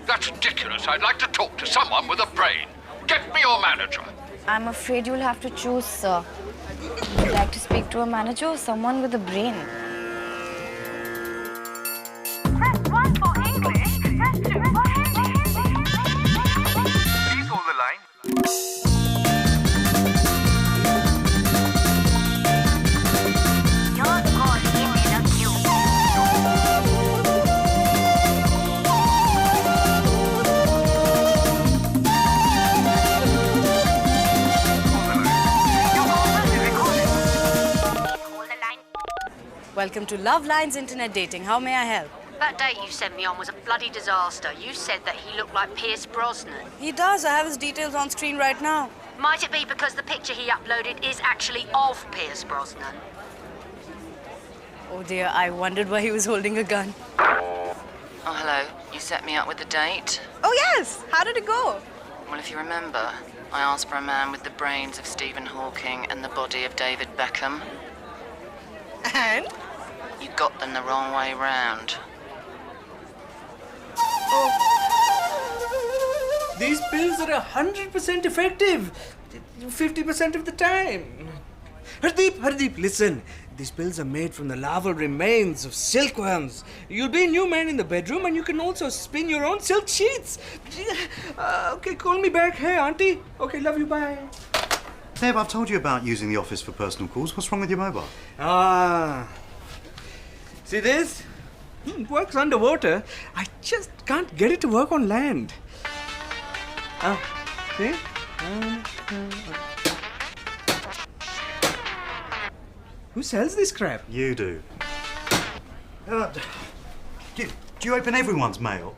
That's ridiculous. I'd like to talk to someone with a brain. Get me your manager. I'm afraid you'll have to choose, sir. Would you like to speak to a manager or someone with a brain? Press 1 for English. Press 2 for Hindi. Please hold the line. Your call is in a queue. Hold the line. Welcome to Love Lines Internet Dating. How may I help? That date you sent me on was a bloody disaster. You said that he looked like Pierce Brosnan. He does. I have his details on screen right now. Might it be because the picture he uploaded is actually of Pierce Brosnan? Oh dear, I wondered why he was holding a gun. Oh, hello. You set me up with the date? Oh yes! How did it go? Well, if you remember, I asked for a man with the brains of Stephen Hawking and the body of David Beckham. And? You got them the wrong way round. These pills are 100% effective. 50% of the time. Hardeep, listen. These pills are made from the larval remains of silkworms. You'll be a new man in the bedroom and you can also spin your own silk sheets. Okay, call me back. Hey, auntie. Okay, love you, bye. Deb, I've told you about using the office for personal calls. What's wrong with your mobile? See this? It works underwater. I just can't get it to work on land. See? Who sells this crap? You do. Do you open everyone's mail?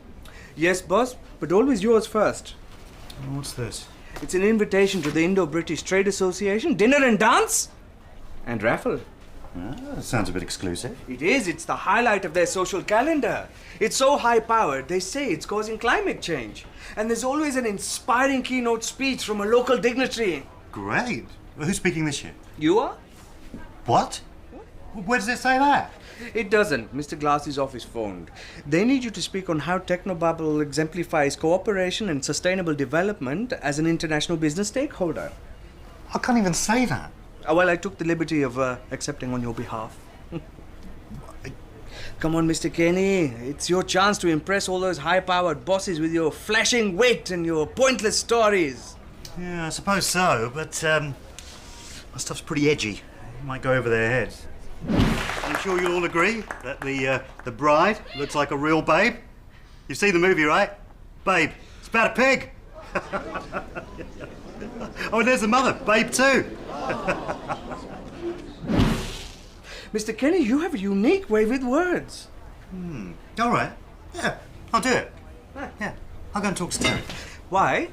Yes, boss, but always yours first. What's this? It's an invitation to the Indo-British Trade Association, dinner and dance, and raffle. That sounds a bit exclusive. It is. It's the highlight of their social calendar. It's so high-powered, they say it's causing climate change. And there's always an inspiring keynote speech from a local dignitary. Great. Who's speaking this year? You are? What? Where does it say that? It doesn't. Mr. Glass's office phoned. They need you to speak on how Technobubble exemplifies cooperation and sustainable development as an international business stakeholder. I can't even say that. Well, I took the liberty of accepting on your behalf. Come on, Mr. Kenny. It's your chance to impress all those high-powered bosses with your flashing wit and your pointless stories. Yeah, I suppose so, but my stuff's pretty edgy. It might go over their heads. I'm sure you'll all agree that the bride looks like a real babe. You've seen the movie, right? Babe. It's about a pig. Oh, and there's the mother, Babe too. Mr. Kenny, you have a unique way with words. All right. Yeah, I'll do it. Yeah, I'll go and talk to Terry. Why?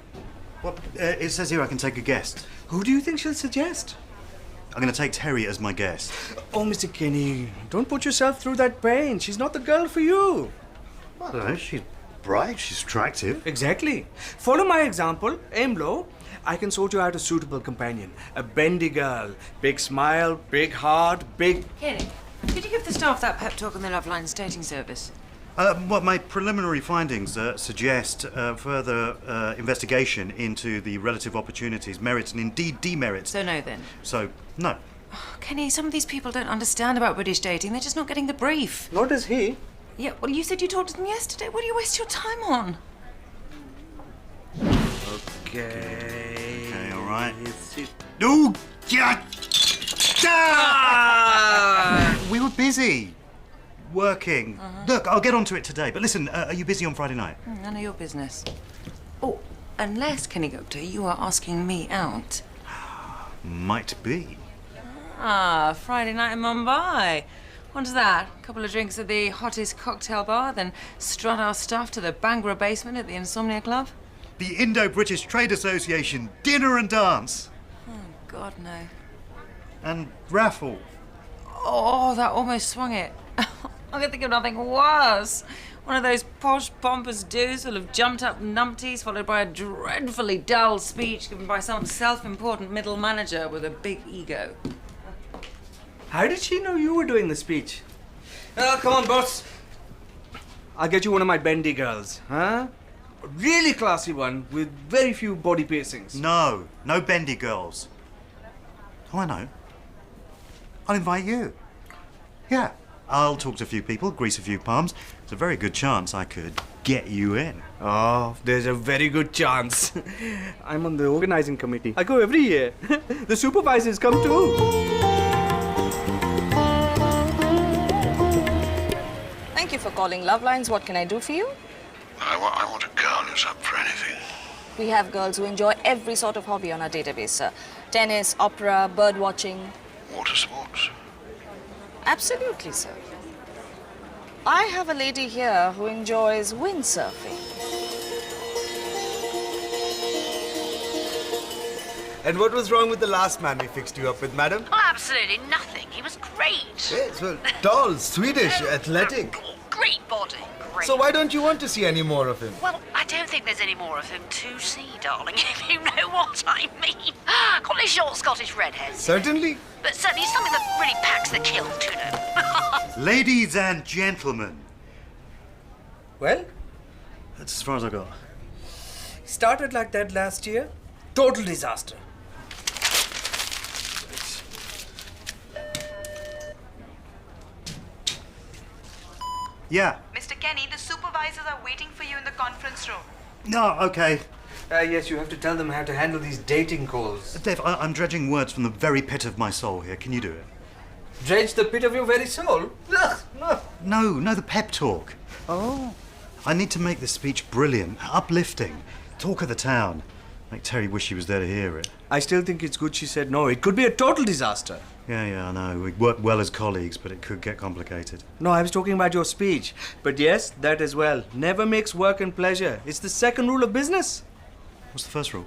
Well, it says here I can take a guest. Who do you think she'll suggest? I'm going to take Terry as my guest. Oh, Mr. Kenny, don't put yourself through that pain. She's not the girl for you. I don't know, she's bright, she's attractive. Exactly. Follow my example, aim low. I can sort you out a suitable companion. A bendy girl. Big smile, big heart, big... Kenny, did you give the staff that pep talk on the Love Lines dating service? Well, my preliminary findings suggest further investigation into the relative opportunities, merits, and indeed demerits. So no, then? So, no. Oh, Kenny, some of these people don't understand about British dating. They're just not getting the brief. Nor does he. Yeah, well, you said you talked to them yesterday. What do you waste your time on? Okay, all right. Ooh, yeah. We were busy. Working. Look, I'll get onto it today. But listen, are you busy on Friday night? None of your business. Oh, unless, Kenny Gupta, you are asking me out. Might be. Friday night in Mumbai. What's that? A couple of drinks at the hottest cocktail bar, then strut our stuff to the Bangra basement at the Insomnia Club? The Indo-British Trade Association, dinner and dance. Oh, God, no. And raffle. Oh, that almost swung it. I can think of nothing worse. One of those posh, pompous dudes full of jumped-up numpties, followed by a dreadfully dull speech given by some self-important middle manager with a big ego. How did she know you were doing the speech? Oh, come on, boss. I'll get you one of my bendy girls, huh? A really classy one with very few body piercings. No, no bendy girls. Oh, I know. I'll invite you. Yeah, I'll talk to a few people, grease a few palms. There's a very good chance I could get you in. Oh, there's a very good chance. I'm on the organizing committee. I go every year. The supervisors come too. Thank you for calling Love Lines. What can I do for you? I want a girl who's up for anything. We have girls who enjoy every sort of hobby on our database, sir. Tennis, opera, bird watching. Water sports. Absolutely, sir. I have a lady here who enjoys windsurfing. And what was wrong with the last man we fixed you up with, madam? Oh, absolutely nothing. He was great. Yes, well, tall, Swedish, athletic. Great body. Great. So why don't you want to see any more of him? Well, I don't think there's any more of him to see, darling, if you know what I mean. Call it short Scottish redheads. Certainly. But certainly something that really packs the kilt, you know. Ladies and gentlemen. Well, That's as far as I got. started like that last year. Total disaster. Yeah. Mr. Kenny, the supervisors are waiting for you in the conference room. No, okay. Yes, you have to tell them how to handle these dating calls. Dave, I'm dredging words from the very pit of my soul here. Can you do it? Dredge the pit of your very soul? Ugh, no. No, the pep talk. Oh. I need to make this speech brilliant, uplifting, talk of the town. Make Terry wish he was there to hear it. I still think it's good she said no. It could be a total disaster. Yeah, I know. We work well as colleagues, but it could get complicated. No, I was talking about your speech. But yes, that as well. Never mix work and pleasure. It's the second rule of business. What's the first rule?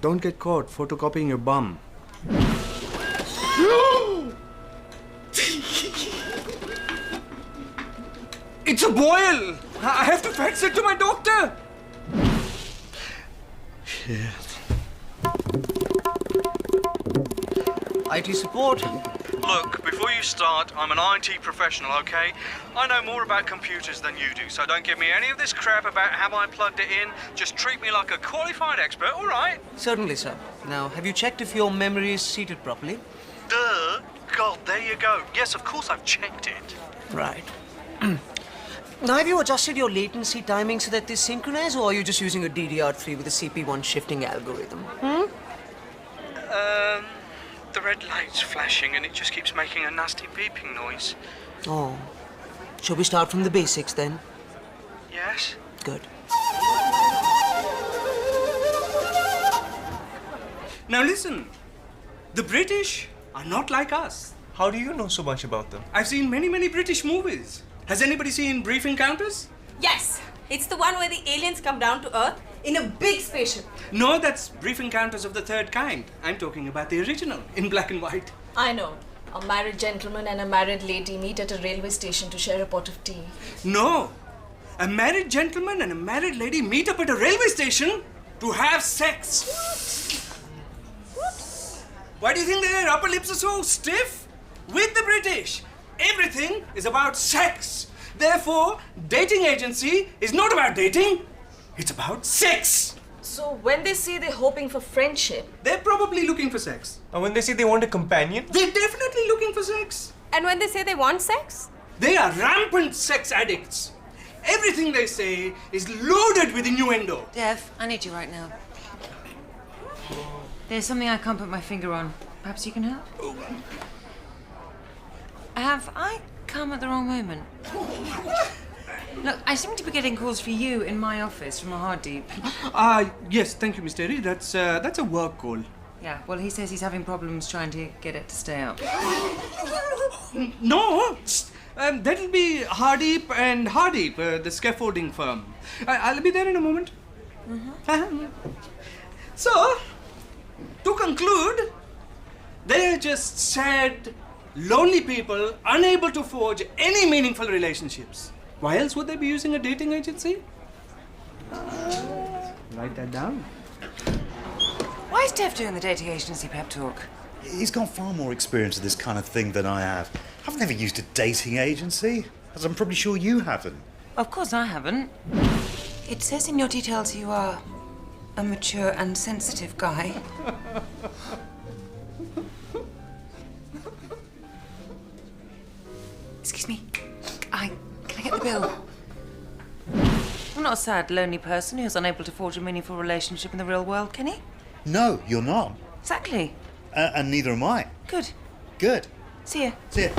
Don't get caught photocopying your bum. It's a boil! I have to fax it to my doctor! IT support. Look, before you start, I'm an IT professional, okay? I know more about computers than you do, so don't give me any of this crap about how I plugged it in. Just treat me like a qualified expert, all right? Certainly, sir. Now, have you checked if your memory is seated properly? Duh. God, there you go. Yes, of course I've checked it. Right. Now, have you adjusted your latency timing so that they synchronize, or are you just using a DDR3 with a CP1 shifting algorithm? The red light's flashing and it just keeps making a nasty beeping noise. Oh. Shall we start from the basics, then? Yes? Good. Now listen. The British are not like us. How do you know so much about them? I've seen many British movies. Has anybody seen Brief Encounters? Yes, it's the one where the aliens come down to Earth in a big spaceship. No, that's Brief Encounters of the Third Kind. I'm talking about the original, in black and white. I know. A married gentleman and a married lady meet at a railway station to share a pot of tea. No. A married gentleman and a married lady meet up at a railway station to have sex. Why do you think their upper lips are so stiff? With the British, everything is about sex. Therefore, dating agency is not about dating. It's about sex. So when they say they're hoping for friendship... They're probably looking for sex. And when they say they want a companion? They're definitely looking for sex. And when they say they want sex? They are rampant sex addicts. Everything they say is loaded with innuendo. Dev, I need you right now. There's something I can't put my finger on. Perhaps you can help? Have I come at the wrong moment? Look, I seem to be getting calls for you in my office from a hard deep. Yes, thank you, Mr. Terry. That's a work call. Yeah, well, he says he's having problems trying to get it to stay up. No, that'll be Hardeep and Hardeep, the scaffolding firm. I'll be there in a moment. So, to conclude, they're just sad, lonely people unable to forge any meaningful relationships. Why else would they be using a dating agency? Write that down. Why is Dev doing the dating agency pep talk? He's got far more experience of this kind of thing than I have. I've never used a dating agency, as I'm probably sure you haven't. Of course I haven't. It says in your details you are a mature and sensitive guy. Excuse me. Can I get the bill? I'm not a sad, lonely person who's unable to forge a meaningful relationship in the real world, Kenny. No, you're not. Exactly. And neither am I. Good. Good. See ya. See ya.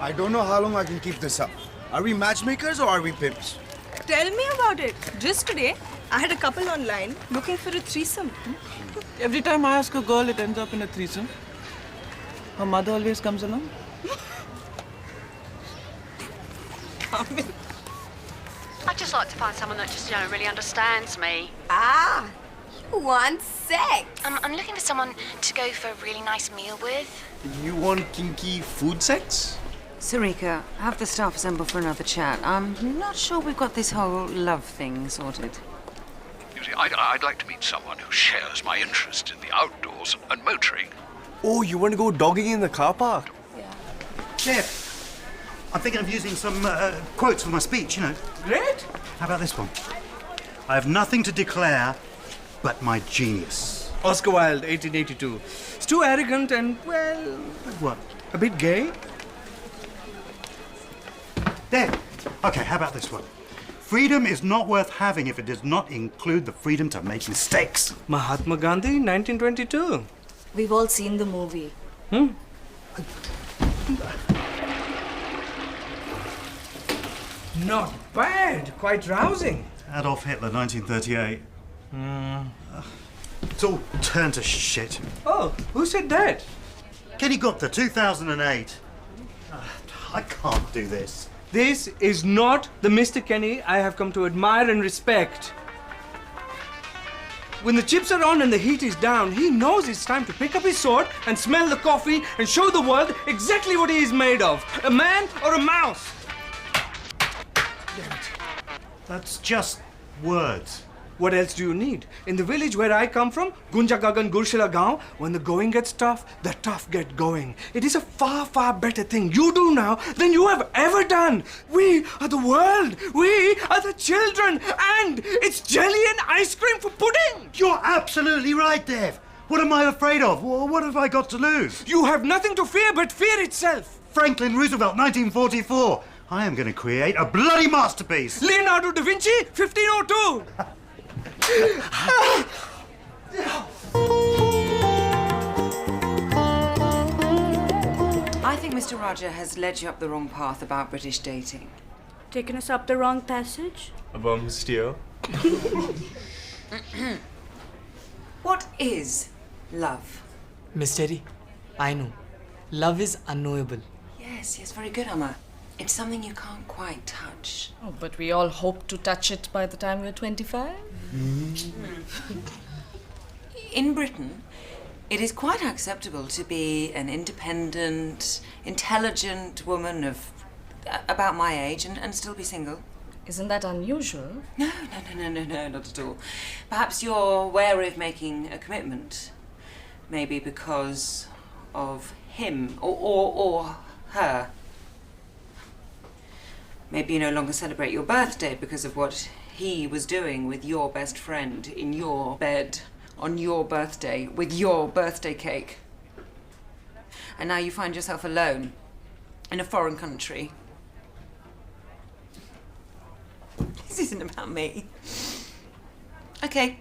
I don't know how long I can keep this up. Are we matchmakers or are we pimps? Tell me about it. Just today, I had a couple online looking for a threesome. Every time I ask a girl, it ends up in a threesome. Her mother always comes along. I'd just like to find someone that just, really understands me. Ah, you want sex? I'm looking for someone to go for a really nice meal with. You want kinky food sex? Sarika, have the staff assemble for another chat. I'm not sure we've got this whole love thing sorted. You see, I'd like to meet someone who shares my interest in the outdoors and motoring. Oh, you want to go dogging in the car park? Jeff, I'm thinking of using some quotes for my speech, Great. How about this one? I have nothing to declare but my genius. Oscar Wilde, 1882. It's too arrogant and, well, What? a bit gay. There. Okay, how about this one? Freedom is not worth having if it does not include the freedom to make mistakes. Mahatma Gandhi, 1922. We've all seen the movie. Not bad. Quite rousing. Adolf Hitler, 1938. It's all turned to shit. Oh, who said that? Kenny Gupta, 2008. I can't do this. This is not the Mr. Kenny I have come to admire and respect. When the chips are on and the heat is down, he knows it's time to pick up his sword and smell the coffee and show the world exactly what he is made of. A man or a mouse. That's just words. What else do you need? In the village where I come from, Gunja Gagan Gurshila Gaon, when the going gets tough, the tough get going. It is a far, far better thing you do now than you have ever done. We are the world. We are the children. And it's jelly and ice cream for pudding. You're absolutely right, Dev. What am I afraid of? What have I got to lose? You have nothing to fear but fear itself. Franklin Roosevelt, 1944. I am going to create a bloody masterpiece. Leonardo da Vinci, 1502. I think Mr. Raja has led you up the wrong path about British dating. Taking us up the wrong passage? A bum steer. What is love? Miss Terry, I know. Love is unknowable. Yes, very good, Amma. It's something you can't quite touch. Oh, but we all hope to touch it by the time we're 25. In Britain, it is quite acceptable to be an independent, intelligent woman of about my age and still be single. Isn't that unusual? No, not at all. Perhaps you're wary of making a commitment. Maybe because of him or her. Maybe you no longer celebrate your birthday because of what he was doing with your best friend in your bed on your birthday with your birthday cake. And now you find yourself alone in a foreign country. This isn't about me. Okay.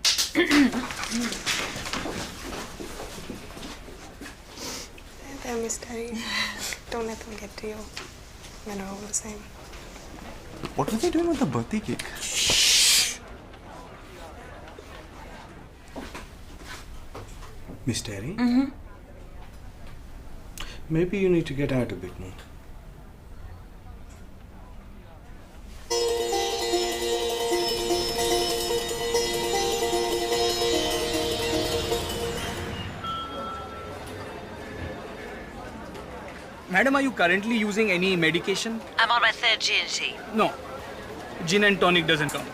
There, Miss Terry. Don't let them get to you. Men are all the same. What were they doing with the birthday cake? Shh. Miss Terry? Maybe you need to get out a bit more. Madam, are you currently using any medication? I'm on my third GNT. No. Gin and tonic doesn't count.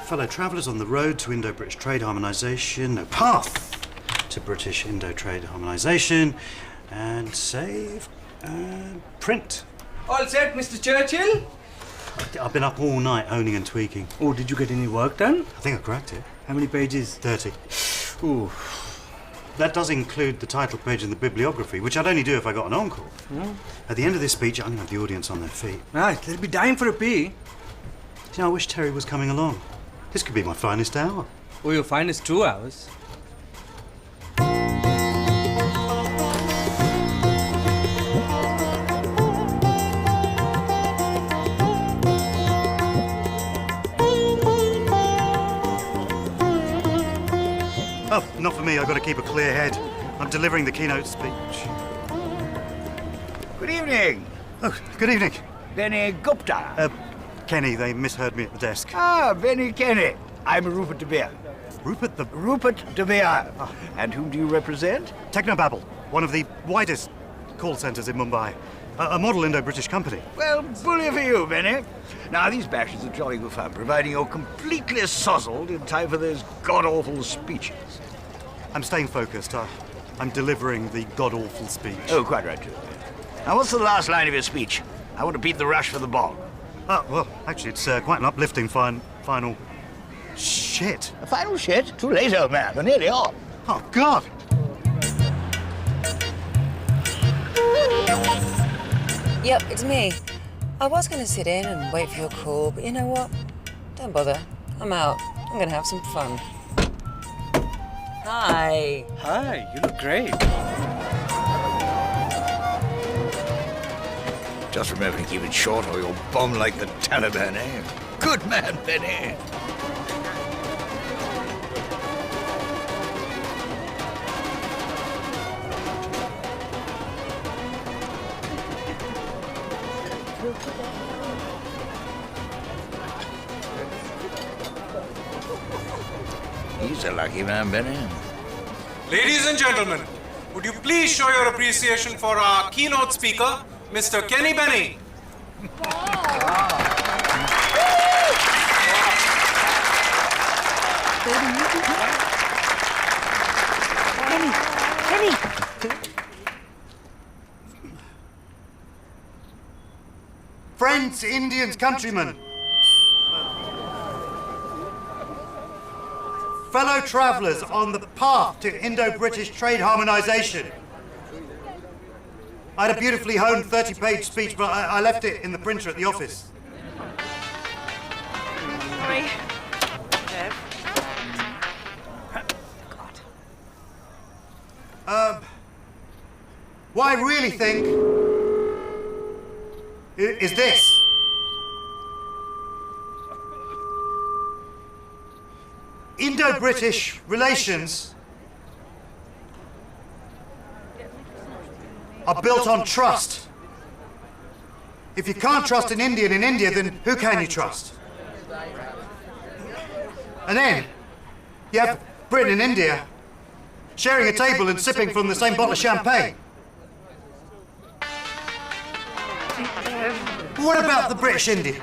fellow travellers on the road to Indo-British trade harmonisation, no path to British Indo-trade harmonisation, and save and print. All set, Mr. Churchill? I've been up all night honing and tweaking. Oh, did you get any work done? I think I cracked it. How many pages? 30. Ooh. That does include the title page and the bibliography, which I'd only do if I got an encore. At the end of this speech, I'm going to have the audience on their feet. Right, they'll be dying for a pee. You know, I wish Terry was coming along. This could be my finest hour. Oh, your finest 2 hours. Oh, not for me. I've got to keep a clear head. I'm delivering the keynote speech. Good evening. Oh, good evening. Benny Gupta. Kenny, they misheard me at the desk. Ah, Benny Kenny. I'm Rupert De Beer. Rupert De Beer. And whom do you represent? Technobabble, one of the widest call centres in Mumbai. A model Indo-British company. Well, bully for you, Benny. Now, these bashes are jolly good fun, providing you're completely sozzled in time for those god-awful speeches. I'm staying focused. I'm delivering the god-awful speech. Oh, quite right, too. Now, what's the last line of your speech? I want to beat the rush for the bog. Well, actually, it's quite an uplifting final shit. A final shit? Too late, old man. We're nearly on. Oh, God! Yep, it's me. I was going to sit in and wait for your call, but you know what? Don't bother. I'm out. I'm going to have some fun. Hi. Hi, you look great. Just remember to keep it short or you'll bomb like the Taliban, eh? Good man, Benny. He's a lucky man, Benny. Ladies and gentlemen, would you please show your appreciation for our keynote speaker, Mr. Kenny Benny. Friends, Indians, countrymen. Fellow travellers on the path to Indo-British trade harmonisation. I had a beautifully honed 30-page speech, but I left it in the printer at the office. Sorry. What I really think is this. Indo-British relations are built on trust. If you can't trust an Indian in India, then who can you trust? And then you have Britain and India sharing a table and sipping from the same bottle of champagne. What about the British Indian?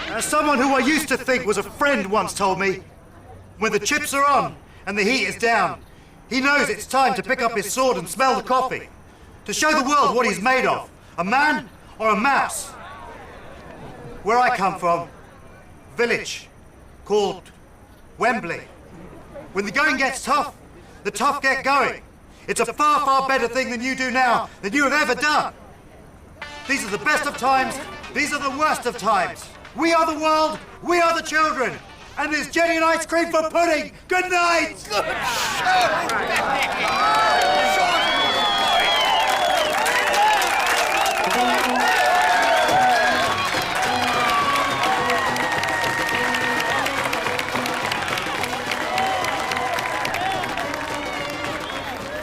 As someone who I used to think was a friend once told me, when the chips are on and the heat is down, he knows it's time to pick up his sword and smell the coffee, to show the world what he's made of, a man or a mouse. Where I come from, village called Wembley. When the going gets tough, the tough get going. It's a far, far better thing than you do now, than you have ever done. These are the best of times, these are the worst of times. We are the world, we are the children. And there's jelly and ice cream for pudding. Good night! Good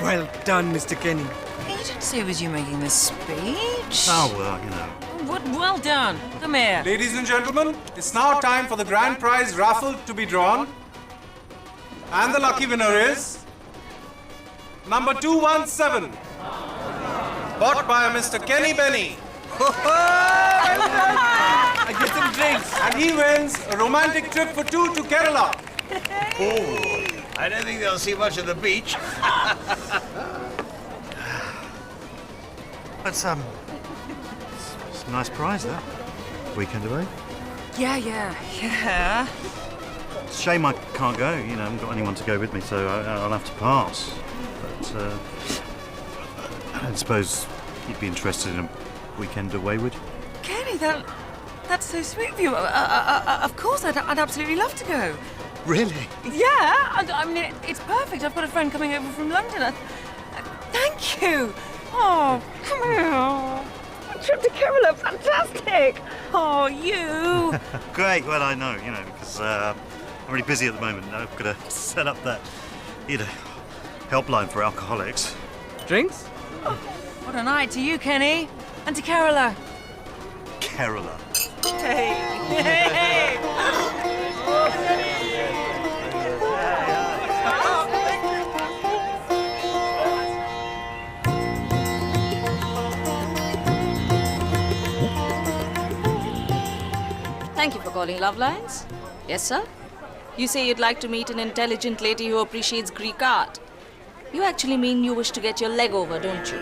Well done, Mr. Kenny. You didn't say it was you making this speech. Oh, well, you know. Well done. Come here. Ladies and gentlemen, it's now time for the grand prize raffle to be drawn. And the lucky winner is number 217. Bought by Mr. Kenny Benny. I get some drinks. And he wins a romantic trip for two to Kerala. Oh, I don't think they'll see much of the beach. It's a nice prize, that. Weekend away. Yeah. It's a shame I can't go, you know, I haven't got anyone to go with me, so I'll have to pass. But I don't suppose you'd be interested in a weekend away, would you? Kenny, that's so sweet of you. Of course, I'd absolutely love to go. Really? Yeah, I mean, it's perfect. I've got a friend coming over from London. Thank you. Oh, come here. A trip to Kerala, fantastic. Oh, you. Great, well, I know, you know, because I'm really busy at the moment. I've got to set up that, you know, helpline for alcoholics. Drinks? Oh, what a night to you, Kenny. And to Kerala. Kerala. Hey. Thank you for calling Love Lines. Yes, sir? You say you'd like to meet an intelligent lady who appreciates Greek art. You actually mean you wish to get your leg over, don't you?